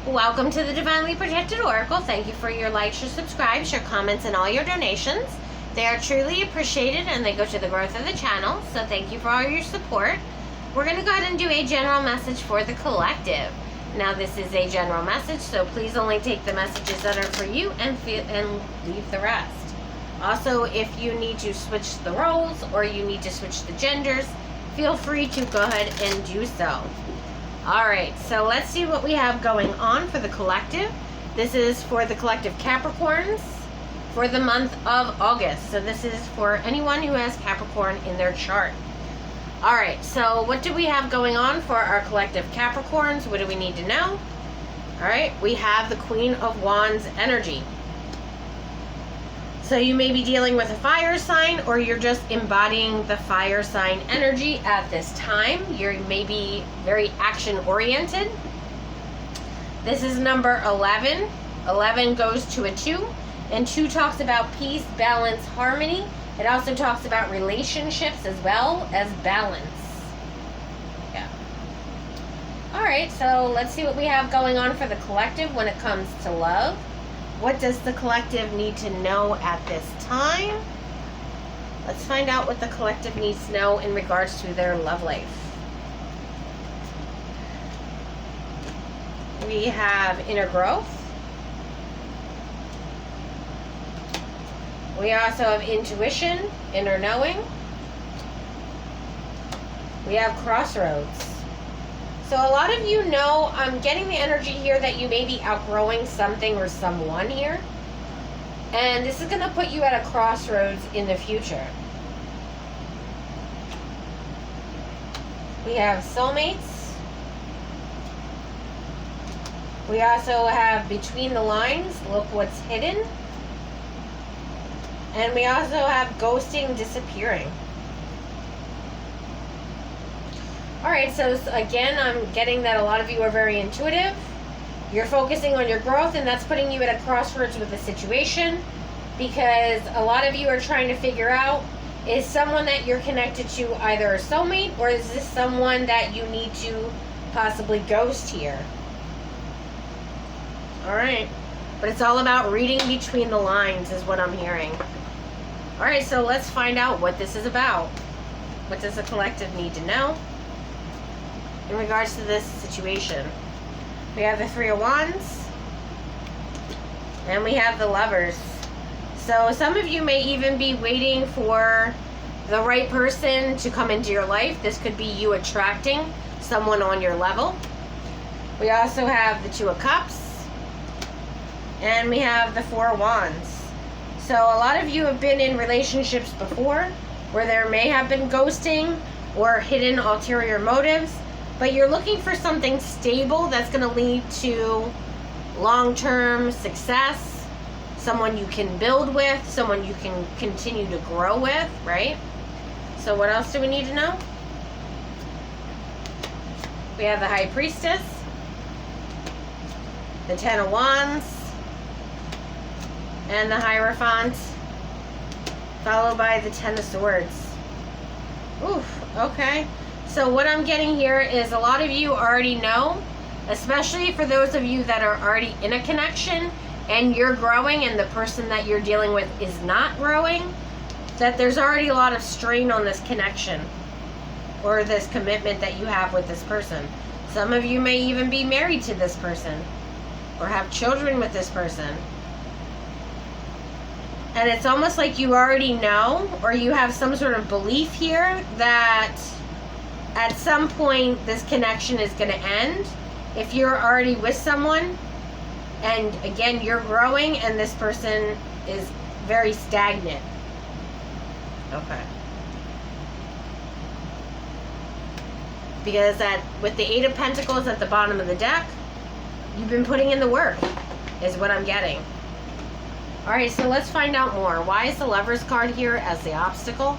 Welcome to the Divinely Protected Oracle. Thank you for your likes, your subscribes, your comments, and all your donations. They are truly appreciated and they go to the growth of the channel. So thank you for all your support. We're going to go ahead and do a general message for the collective. Now this is a general message, so please only take the messages that are for you and leave the rest. Also, if you need to switch the roles or you need to switch the genders, feel free to go ahead and do so. Alright, so let's see what we have going on for the collective. This is for the collective Capricorns for the month of August. So this is for anyone who has Capricorn in their chart. Alright, so what do we have going on for our collective Capricorns? What do we need to know? Alright, we have the Queen of Wands energy. So you may be dealing with a fire sign, or you're just embodying the fire sign energy at this time. You may be very action oriented. This is number 11. 11 goes to a 2, and 2 talks about peace, balance, harmony. It also talks about relationships as well as balance. Yeah. Alright, so let's see what we have going on for the collective when it comes to love. What does the collective need to know at this time? Let's find out what the collective needs to know in regards to their love life. We have inner growth. We also have intuition, inner knowing. We have crossroads. So a lot of you know, I'm getting the energy here that you may be outgrowing something or someone here. And this is going to put you at a crossroads in the future. We have soulmates. We also have between the lines, look what's hidden. And we also have ghosting, disappearing. Alright, so again, I'm getting that a lot of you are very intuitive. You're focusing on your growth, and that's putting you at a crossroads with the situation, because a lot of you are trying to figure out, is someone that you're connected to either a soulmate, or is this someone that you need to possibly ghost here? Alright, but it's all about reading between the lines is what I'm hearing. Alright, so let's find out what this is about. What does the collective need to know in regards to this situation? We have the Three of Wands, and we have the Lovers. So some of you may even be waiting for the right person to come into your life. This could be you attracting someone on your level. We also have the Two of Cups, and we have the Four of Wands. So a lot of you have been in relationships before where there may have been ghosting or hidden ulterior motives, but you're looking for something stable that's going to lead to long-term success, someone you can build with, someone you can continue to grow with, right? So what else do we need to know? We have the High Priestess, the Ten of Wands, and the Hierophant, followed by the Ten of Swords. Oof, okay. So what I'm getting here is a lot of you already know, especially for those of you that are already in a connection and you're growing and the person that you're dealing with is not growing, that there's already a lot of strain on this connection or this commitment that you have with this person. Some of you may even be married to this person or have children with this person. And it's almost like you already know, or you have some sort of belief here that at some point this connection is going to end. If you're already with someone, and again, you're growing and this person is very stagnant. Okay. Because with the Eight of Pentacles at the bottom of the deck, you've been putting in the work, is what I'm getting. Alright, so let's find out more. Why is the Lovers card here as the obstacle?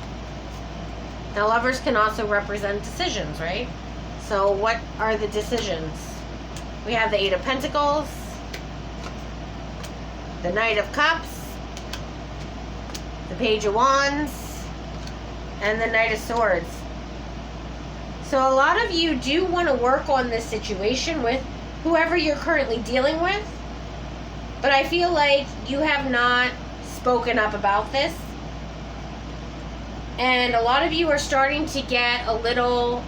Now, Lovers can also represent decisions, right? So what are the decisions? We have the Eight of Pentacles, the Knight of Cups, the Page of Wands, and the Knight of Swords. So a lot of you do want to work on this situation with whoever you're currently dealing with. But I feel like you have not spoken up about this. And a lot of you are starting to get a little,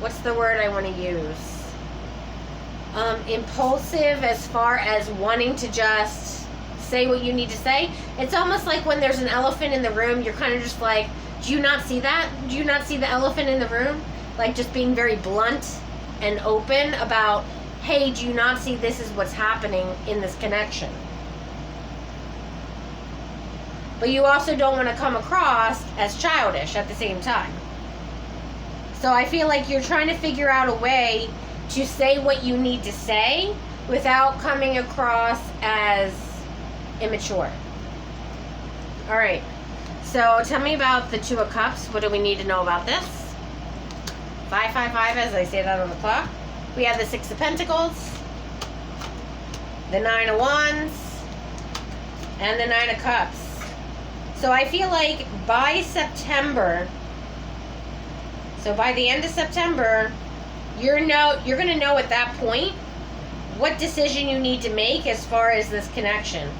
what's the word I want to use? Impulsive, as far as wanting to just say what you need to say. It's almost like when there's an elephant in the room, you're kind of just like, do you not see that? Do you not see the elephant in the room? Like, just being very blunt and open about, hey, do you not see this is what's happening in this connection? But you also don't want to come across as childish at the same time. So I feel like you're trying to figure out a way to say what you need to say without coming across as immature. All right. So tell me about the Two of Cups. What do we need to know about this? 555, as I say that on the clock. We have the Six of Pentacles, the Nine of Wands, and the Nine of Cups. So I feel like by September, so by the end of September, you're going to know at that point what decision you need to make as far as this connection.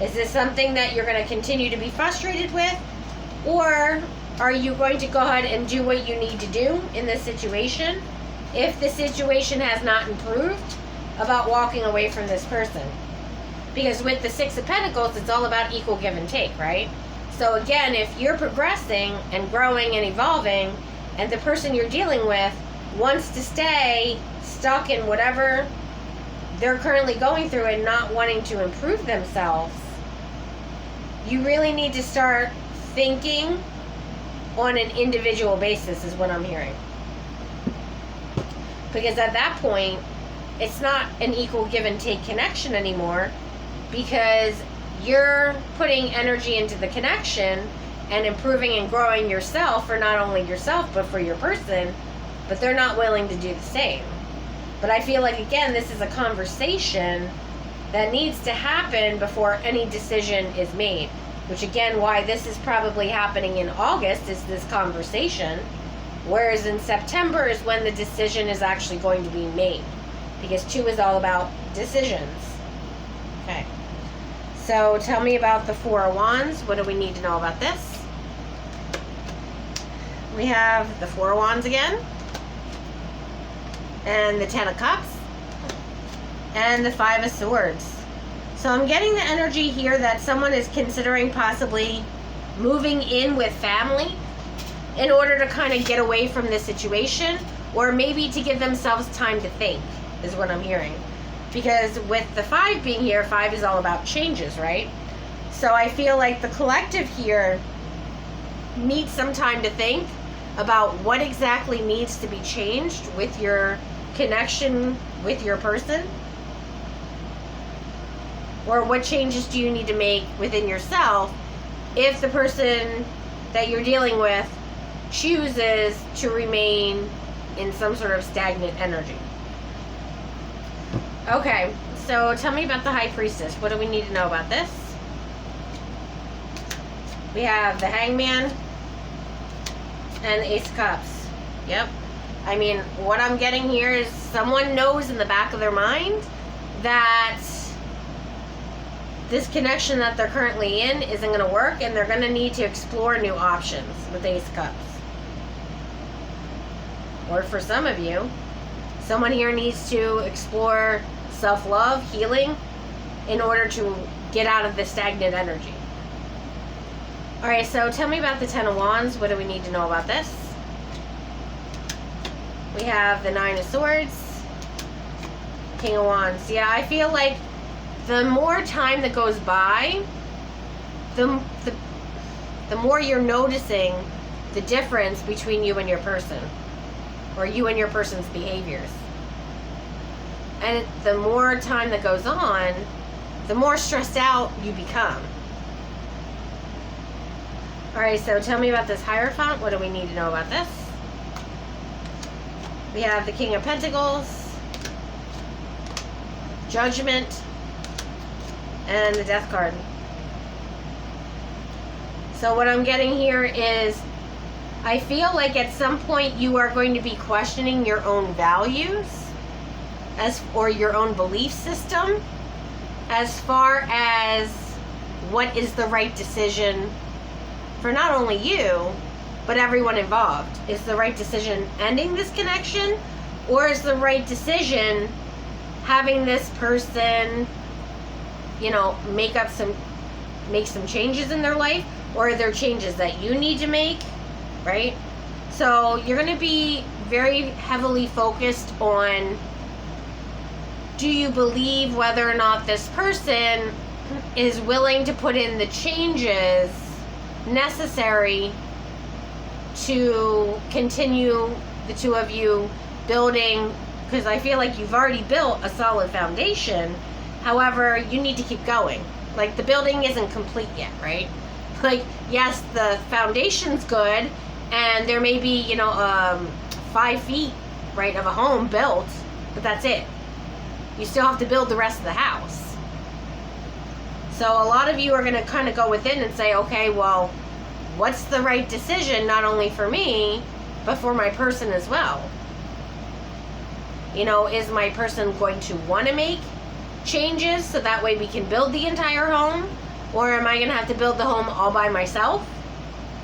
Is this something that you're going to continue to be frustrated with? Or are you going to go ahead and do what you need to do in this situation if the situation has not improved about walking away from this person? Because with the Six of Pentacles, it's all about equal give and take, right? So again, if you're progressing and growing and evolving, and the person you're dealing with wants to stay stuck in whatever they're currently going through and not wanting to improve themselves, you really need to start thinking on an individual basis, is what I'm hearing. Because at that point, it's not an equal give and take connection anymore, because you're putting energy into the connection and improving and growing yourself for not only yourself but for your person, but they're not willing to do the same. But I feel like, again, this is a conversation that needs to happen before any decision is made, which again, why this is probably happening in August is this conversation, whereas in September is when the decision is actually going to be made, because 2 is all about decisions. Okay. So tell me about the Four of Wands. What do we need to know about this? We have the Four of Wands again, and the Ten of Cups, and the Five of Swords. So I'm getting the energy here that someone is considering possibly moving in with family in order to kind of get away from this situation, or maybe to give themselves time to think, is what I'm hearing. Because with the 5 being here, 5 is all about changes, right? So I feel like the collective here needs some time to think about what exactly needs to be changed with your connection with your person, or what changes do you need to make within yourself if the person that you're dealing with chooses to remain in some sort of stagnant energy. Okay, so tell me about the High Priestess. What do we need to know about this? We have the Hangman and the Ace of Cups. Yep. I mean, what I'm getting here is someone knows in the back of their mind that this connection that they're currently in isn't going to work, and they're going to need to explore new options with Ace of Cups. Or for some of you, someone here needs to explore self-love, healing, in order to get out of the stagnant energy. Alright, so tell me about the Ten of Wands. What do we need to know about this? We have the Nine of Swords, King of Wands. Yeah, I feel like the more time that goes by, the more you're noticing the difference between you and your person, or you and your person's behaviors. And the more time that goes on, the more stressed out you become. Alright, so tell me about this Hierophant. What do we need to know about this? We have the King of Pentacles, Judgment, and the Death card. So what I'm getting here is, I feel like at some point you are going to be questioning your own values or your own belief system as far as what is the right decision for not only you, but everyone involved. Is the right decision ending this connection, or is the right decision having this person, make some changes in their life, or are there changes that you need to make, right? So you're going to be very heavily focused on, do you believe whether or not this person is willing to put in the changes necessary to continue the two of you building, because I feel like you've already built a solid foundation. However, you need to keep going. Like, the building isn't complete yet, right? Like, yes, the foundation's good, and there may be, 5 feet, right, of a home built, but that's it. You still have to build the rest of the house. So a lot of you are going to kind of go within and say, okay, well, what's the right decision, not only for me, but for my person as well? Is my person going to want to make changes so that way we can build the entire home? Or am I going to have to build the home all by myself?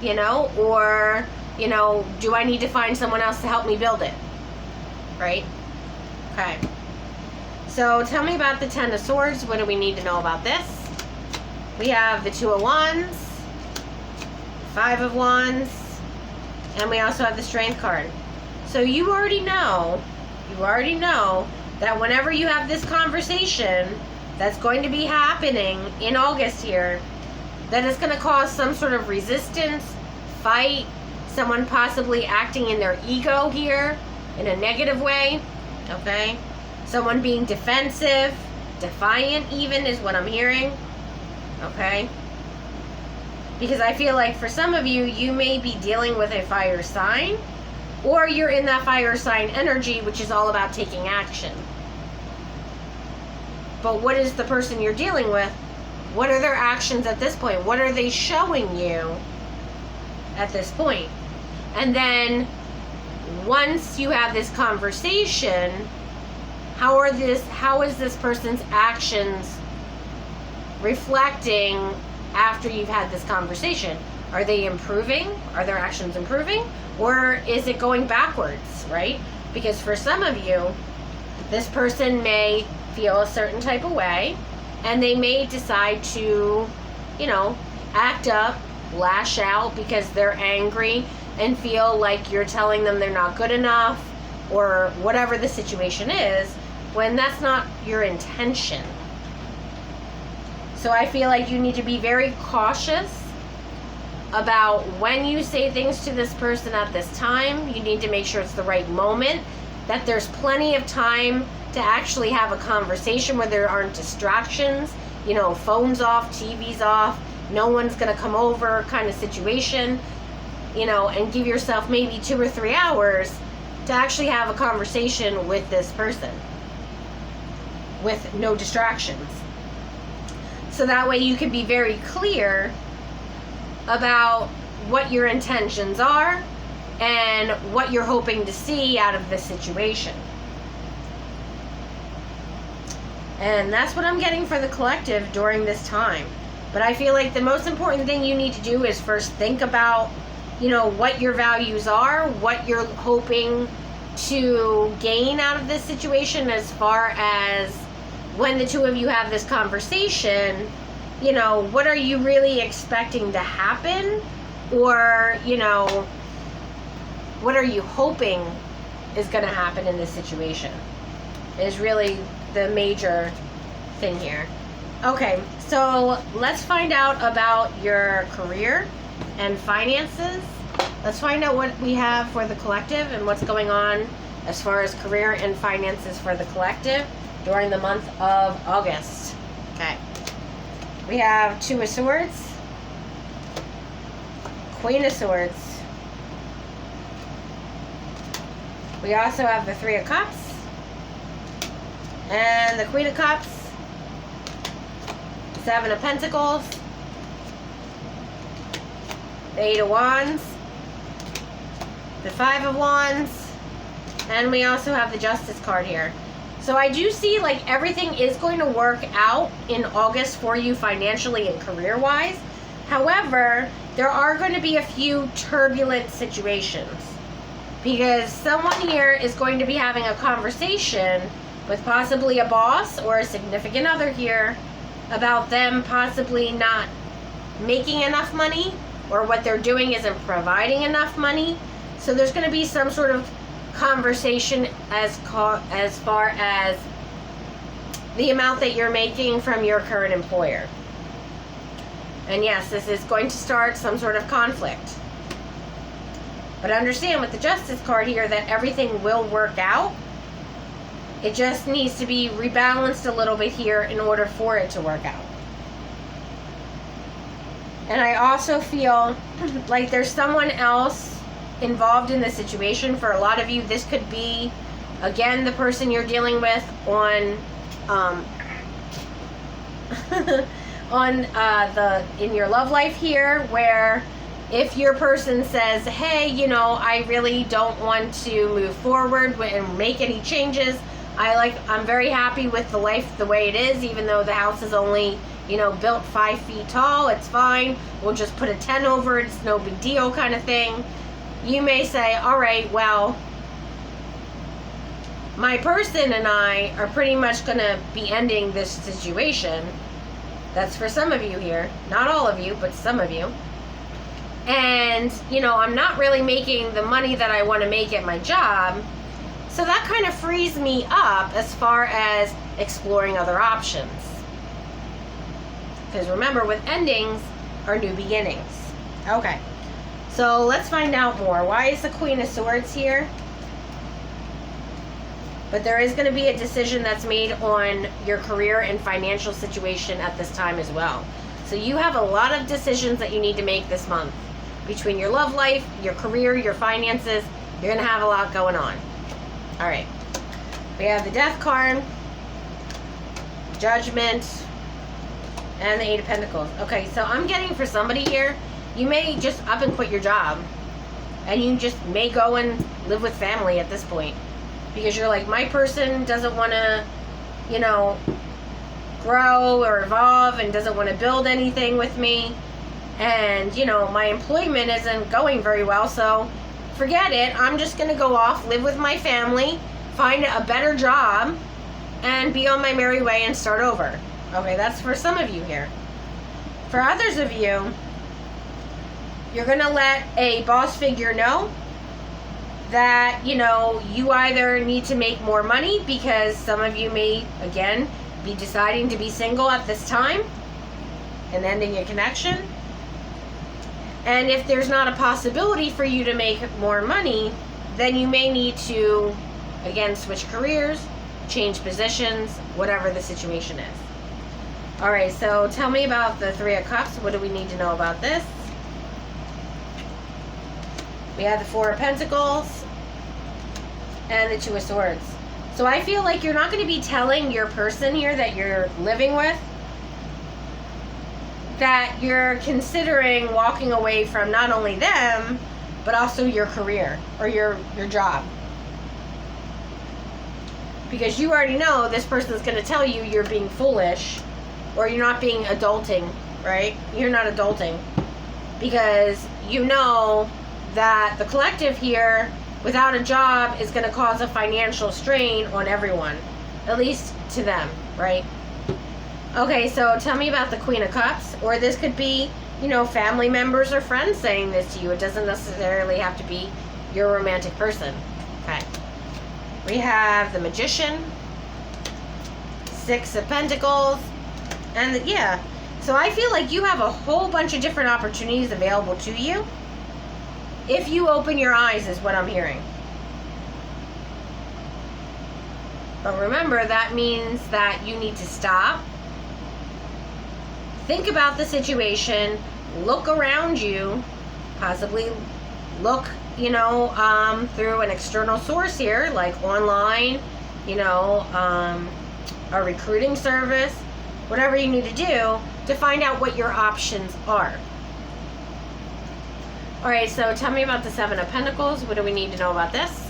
Or, do I need to find someone else to help me build it? Right? Okay. So tell me about the Ten of Swords. What do we need to know about this? We have the Two of Wands, Five of Wands, and we also have the Strength card. So you already know that whenever you have this conversation that's going to be happening in August here, that is going to cause some sort of resistance, fight, someone possibly acting in their ego here in a negative way, okay? Someone being defensive, defiant even is what I'm hearing, okay? Because I feel like for some of you, you may be dealing with a fire sign, or you're in that fire sign energy, which is all about taking action. But what is the person you're dealing with? What are their actions at this point? What are they showing you at this point? And then once you have this conversation, how is this person's actions reflecting after you've had this conversation? Are they improving? Are their actions improving? Or is it going backwards, right? Because for some of you, this person may feel a certain type of way, and they may decide to, act up, lash out because they're angry and feel like you're telling them they're not good enough, or whatever the situation is, when that's not your intention. So I feel like you need to be very cautious about when you say things to this person at this time. You need to make sure it's the right moment, that there's plenty of time to actually have a conversation where there aren't distractions, phones off, TV's off, no one's going to come over kind of situation, and give yourself maybe 2 or 3 hours to actually have a conversation with this person with no distractions. So that way you can be very clear about what your intentions are and what you're hoping to see out of this situation. And that's what I'm getting for the collective during this time. But I feel like the most important thing you need to do is first think about, what your values are, what you're hoping to gain out of this situation, as far as when the two of you have this conversation, what are you really expecting to happen? Or, what are you hoping is going to happen in this situation is really the major thing here. Okay, so let's find out about your career and finances. Let's find out what we have for the collective and what's going on as far as career and finances for the collective during the month of August. Okay. We have Two of Swords, Queen of Swords. We also have the Three of Cups and the Queen of Cups, Seven of Pentacles, the Eight of Wands, the Five of Wands, and we also have the Justice card here. So I do see like everything is going to work out in August for you financially and career-wise. However, there are going to be a few turbulent situations because someone here is going to be having a conversation with possibly a boss or a significant other here about them possibly not making enough money, or what they're doing isn't providing enough money. So there's going to be some sort of conversation as far as the amount that you're making from your current employer. And yes, this is going to start some sort of conflict. But understand with the Justice card here that everything will work out. It just needs to be rebalanced a little bit here in order for it to work out. And I also feel like there's someone else involved in the situation. For a lot of you, this could be, again, the person you're dealing with on in your love life here, where if your person says, hey, you know, I really don't want to move forward and make any changes. I'm very happy with the life the way it is, even though the house is only, you know, built 5 feet tall. It's fine. We'll just put a 10 over it. It's no big deal kind of thing. You may say, all right, well, my person and I are pretty much going to be ending this situation. That's for some of you here. Not all of you, but some of you. And, you know, I'm not really making the money that I want to make at my job. So that kind of frees me up as far as exploring other options. Because remember, with endings are new beginnings. Okay. So let's find out more. Why is the Queen of Swords here? But there is going to be a decision that's made on your career and financial situation at this time as well. So you have a lot of decisions that you need to make this month. Between your love life, your career, your finances, you're going to have a lot going on. All right. We have the Death card, Judgment, and the Eight of Pentacles. Okay, so I'm getting for somebody here, you may just up and quit your job. And you just may go and live with family at this point. Because you're like, my person doesn't want to, you know, grow or evolve and doesn't want to build anything with me. And, you know, my employment isn't going very well, so forget it. I'm just going to go off, live with my family, find a better job, and be on my merry way and start over. Okay, that's for some of you here. For others of you, you're going to let a boss figure know that, you know, you either need to make more money, because some of you may, again, be deciding to be single at this time and ending a connection. And if there's not a possibility for you to make more money, then you may need to, again, switch careers, change positions, whatever the situation is. All right, so tell me about the Three of Cups. What do we need to know about this? We have the Four of Pentacles and the Two of Swords. So I feel like you're not going to be telling your person here that you're living with that you're considering walking away from not only them, but also your career or your job. Because you already know this person's going to tell you you're being foolish, or you're not being adulting, right? You're not adulting. Because you know that the collective here, without a job, is going to cause a financial strain on everyone. At least to them, right? Okay, so tell me about the Queen of Cups. Or this could be, you know, family members or friends saying this to you. It doesn't necessarily have to be your romantic person. Okay. We have the Magician, Six of Pentacles, and yeah. So I feel like you have a whole bunch of different opportunities available to you if you open your eyes, is what I'm hearing. But remember, that means that you need to stop, think about the situation, look around you, possibly look, you know, through an external source here, like online, you know, a recruiting service, whatever you need to do to find out what your options are. All right, so tell me about the Seven of Pentacles. What do we need to know about this?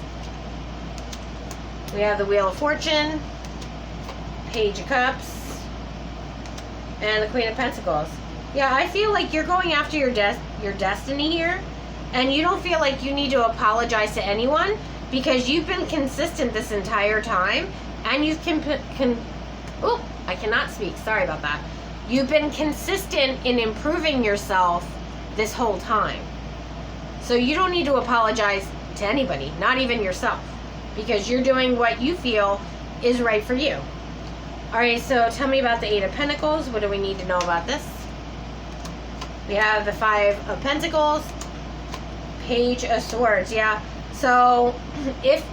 We have the Wheel of Fortune, Page of Cups, and the Queen of Pentacles. Yeah, I feel like you're going after your destiny here, and you don't feel like you need to apologize to anyone because you've been consistent this entire time, and you've I cannot speak. Sorry about that. You've been consistent in improving yourself this whole time. So you don't need to apologize to anybody, not even yourself, because you're doing what you feel is right for you. All right, so tell me about the Eight of Pentacles. What do we need to know about this? We have the Five of Pentacles, Page of Swords. Yeah, so if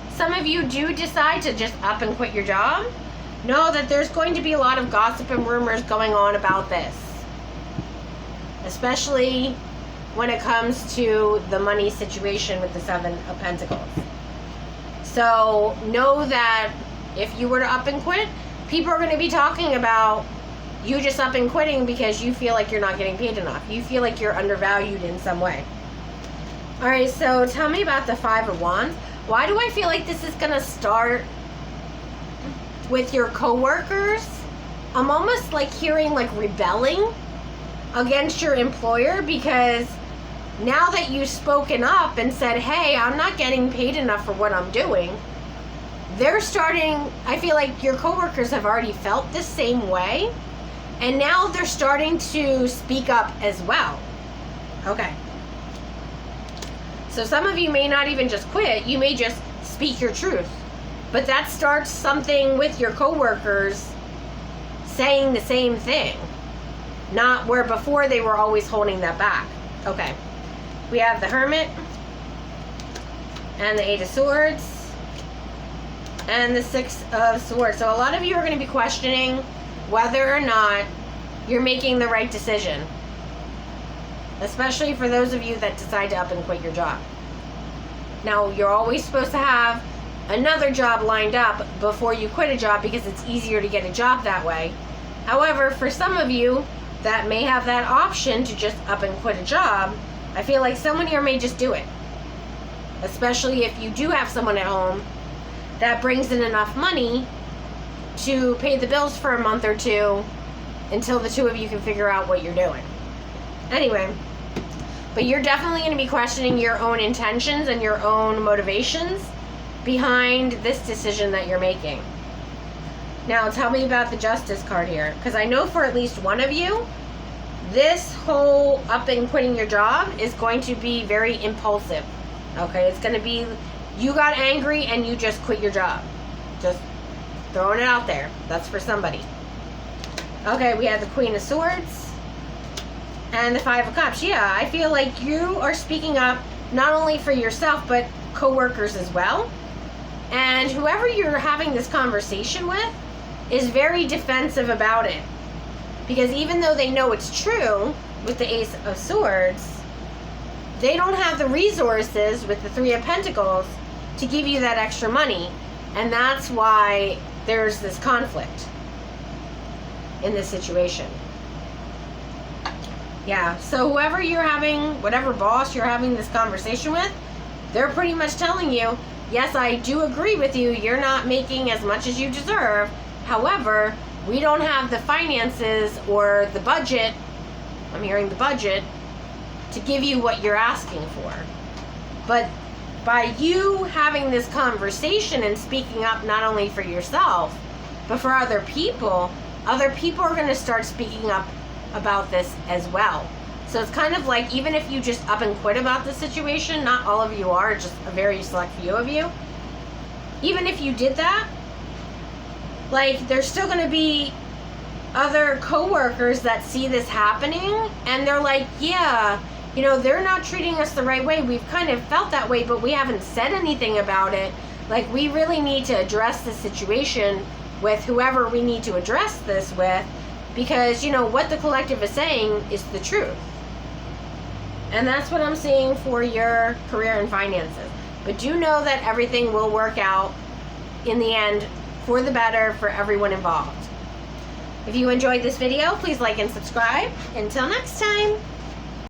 some of you do decide to just up and quit your job, know that there's going to be a lot of gossip and rumors going on about this, especially when it comes to the money situation with the Seven of Pentacles. So know that if you were to up and quit, people are going to be talking about you just up and quitting because you feel like you're not getting paid enough. You feel like you're undervalued in some way. All right, so tell me about the Five of Wands. Why do I feel like this is going to start with your coworkers? I'm almost like hearing like rebelling against your employer, because now that you've spoken up and said, hey, I'm not getting paid enough for what I'm doing, they're starting, I feel like your coworkers have already felt the same way, and now they're starting to speak up as well. Okay. So some of you may not even just quit, you may just speak your truth. But that starts something with your coworkers saying the same thing. Not where before they were always holding that back. Okay. We have the Hermit, and the Eight of Swords, and the Six of Swords. So a lot of you are going to be questioning whether or not you're making the right decision. Especially for those of you that decide to up and quit your job. Now, you're always supposed to have another job lined up before you quit a job because it's easier to get a job that way. However, for some of you that may have that option to just up and quit a job, I feel like someone here may just do it. Especially if you do have someone at home that brings in enough money to pay the bills for a month or two until the two of you can figure out what you're doing. Anyway, but you're definitely going to be questioning your own intentions and your own motivations behind this decision that you're making. Now, tell me about the Justice card here, because I know for at least one of you, this whole up and quitting your job is going to be very impulsive. Okay, it's going to be you got angry and you just quit your job. Just throwing it out there. That's for somebody. Okay, we have the Queen of Swords and the Five of Cups. Yeah, I feel like you are speaking up not only for yourself but co-workers as well. And whoever you're having this conversation with is very defensive about it. Because even though they know it's true with the Ace of Swords, they don't have the resources with the Three of Pentacles to give you that extra money. And that's why there's this conflict in this situation. Yeah, so whoever you're having, whatever boss you're having this conversation with, they're pretty much telling you, yes, I do agree with you, you're not making as much as you deserve. However, we don't have the finances or the budget, I'm hearing the budget, to give you what you're asking for. But by you having this conversation and speaking up not only for yourself, but for other people are going to start speaking up about this as well. So it's kind of like, even if you just up and quit about the situation, not all of you are, just a very select few of you. Even if you did that, like, there's still going to be other coworkers that see this happening, and they're like, yeah, you know, they're not treating us the right way. We've kind of felt that way, but we haven't said anything about it. Like, we really need to address this situation with whoever we need to address this with, because, you know, what the collective is saying is the truth. And that's what I'm seeing for your career and finances. But do know that everything will work out in the end for the better for everyone involved. If you enjoyed this video, please like and subscribe. Until next time.